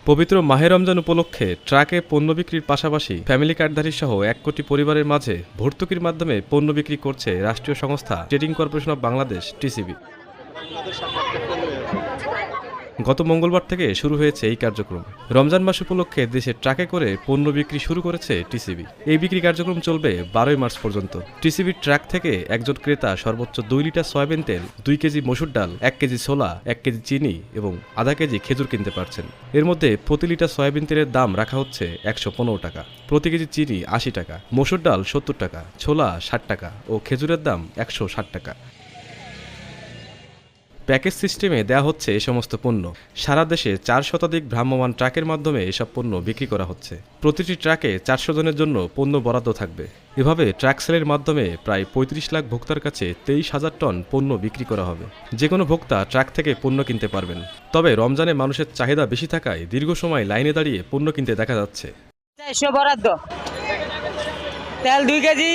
পবিত্র মাহে রমজান উপলক্ষে ট্রাকে পণ্য বিক্রির পাশাপাশি ফ্যামিলি কার্ডধারী সহ ১ কোটি পরিবারের মাঝে ভর্তুকির মাধ্যমে পণ্য বিক্রি করছে রাষ্ট্রীয় সংস্থা trading corporation of Bangladesh TCB. গত মঙ্গলবার থেকে শুরু হয়েছে এই কার্যক্রম। রমজান মাস উপলক্ষে দেশে ট্রাকে করে পণ্য বিক্রি শুরু করেছে টিসিবি। এই বিক্রি কার্যক্রম চলবে ১২ মার্চ পর্যন্ত। টিসিবির ট্রাক থেকে একজন ক্রেতা সর্বোচ্চ ২ লিটার সয়াবিন তেল, ২ কেজি মসুর ডাল, ১ কেজি ছোলা, ১ কেজি চিনি এবং আধা কেজি খেজুর কিনতে পারছেন। এর মধ্যে প্রতি লিটার সয়াবিন তেলের দাম রাখা হচ্ছে ১১৫ টাকা, প্রতি কেজি চিনি ৮০ টাকা, মসুর ডাল ৭০ টাকা, ছোলা ৬০ টাকা ও খেজুরের দাম ১৬০ টাকা। প্যাকেজ সিস্টেমে দেওয়া হচ্ছে এ সমস্ত পণ্য। সারা দেশে ৪ শতাধিক ভ্রাম্যমাণ ট্রাকের মাধ্যমে এসব পণ্য বিক্রি করা হচ্ছে। প্রতিটি ট্রাকে ৪০০ জনের জন্য পণ্য বরাদ্দ থাকবে। এভাবে ট্রাক সেলের মাধ্যমে প্রায় ৩৫ লাখ ভোক্তার কাছে ২৩,০০০ টন পণ্য বিক্রি করা হবে। যে কোনো ভোক্তা ট্রাক থেকে পণ্য কিনতে পারবেন। তবে রমজানে মানুষের চাহিদা বেশি থাকায় দীর্ঘ সময় লাইনে দাঁড়িয়ে পণ্য কিনতে দেখা যাচ্ছে। বরাদ্দ তেল ২ কেজি,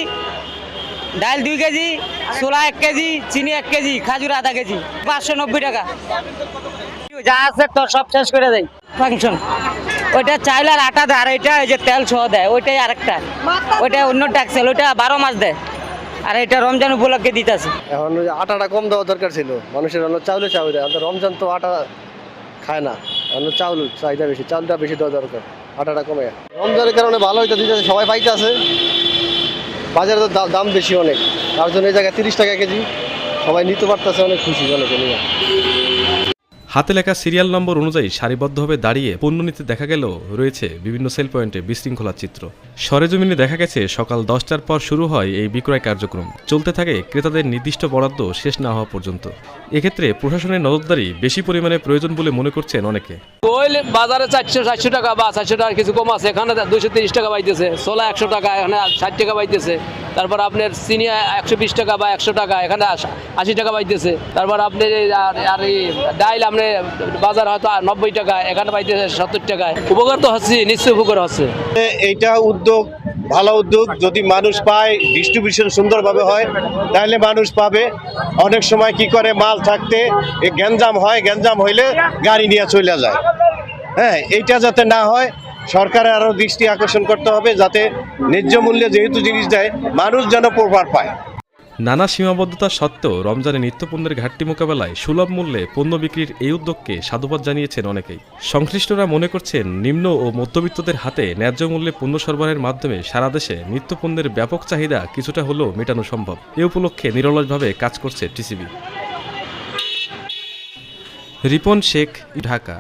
ডাল ২ কেজি, ছোলা ১ কেজি, চিনি ১ কেজি, খাজুর আধা কেজি, ৫৯০ টাকা। যা আছে তো সব শেষ করে দেয় ফাংশন। ওইটা চাইল আর আটা দেয়, আর এটা যে তেল সহ দেয় ওইটাই আরেকটা, ওইটা অন্য ট্যাক্সেল, ওইটা ১২ মাস দেয়, আর এটা রমজান উপলক্ষে দিতেছে। এখন আটাটা কম দেওয়া দরকার ছিল, মানুষের চাউলে চাউলে রমজান তো আটা খায় না, চাউল চাহিদা বেশি, চাউলটা বেশি দেওয়া দরকার, আটাটা কমে। রমজানের কারণে ভালো হইতে দিতেছে, সবাই পাইতেছে, বাজারে তো দাম বেশি অনেক, তার জন্য এই জায়গায় ৩০ টাকা কেজি সবাই নিতে পারতেছে, অনেক খুশি অনেকে নিয়ে। হাতে লেখা সিরিয়াল নম্বর অনুযায়ী সারিবদ্ধভাবে দাঁড়িয়ে পণ্য নিতে দেখা গেলেও রয়েছে বিভিন্ন সেল পয়েন্টে বিশৃঙ্খলার চিত্র। সরেজমিনে দেখা গেছে সকাল ১০টার পর শুরু হয় এই বিক্রয় কার্যক্রম, চলতে থাকে ক্রেতাদের নির্দিষ্ট বরাদ্দ শেষ না হওয়া পর্যন্ত। এক্ষেত্রে প্রশাসনের নজরদারি বেশি পরিমাণে প্রয়োজন বলে মনে করছেন অনেকে। ওই বাজারে ৪০০ টাকা বা ৪০০ টাকা কিছু কম আছে, এখানে ২৩০ টাকা পাইতেছে, ছোলা ১০০ টাকা, এখানে ৬০ টাকা পাইতেছে। তারপর আপনার চিনি ১২০ টাকা বা ১০০ টাকা, এখানে ৮০ টাকা পাইতেছে। তারপর আপনার আর এই ডাইল আপনি বাজার হয়তো ৯০ টাকা, এখানে পাইতেছে ৭০ টাকায়। উপকার তো হচ্ছে, নিশ্চয়ই উপকার হচ্ছে। এইটা উদ্যোগ ভালো উদ্যোগ, যদি মানুষ পায়, ডিস্ট্রিবিউশন সুন্দরভাবে হয় তাহলে মানুষ পাবে। অনেক সময় কি করে মাল থাকতে গ্যাঞ্জাম হয়, গ্যাঞ্জাম হইলে গাড়ি নিয়ে চলে যায়। হ্যাঁ, এইটা যাতে না হয় সরকারের আরও দৃষ্টি আকর্ষণ করতে হবে, যাতে ন্যায্য মূল্যে যেহেতু জিনিস দেয় মানুষ যেন প্রভাব পায়। নানা সীমাবদ্ধতা সত্ত্বেও রমজানে নিত্যপণ্যের ঘাটতি মোকাবেলায় সুলভ মূল্যে পণ্য বিক্রির এই উদ্যোগকে সাধুবাদ জানিয়েছেন অনেকেই। সংশ্লিষ্টরা মনে করছেন নিম্ন ও মধ্যবিত্তদের হাতে ন্যায্য মূল্যে পণ্য সরবরাহের মাধ্যমে সারা দেশে নিত্যপণ্যের ব্যাপক চাহিদা কিছুটা হলেও মেটানো সম্ভব। এ উপলক্ষে নিরলসভাবে কাজ করছে টিসিবি। রিপন শেখ, ঢাকা।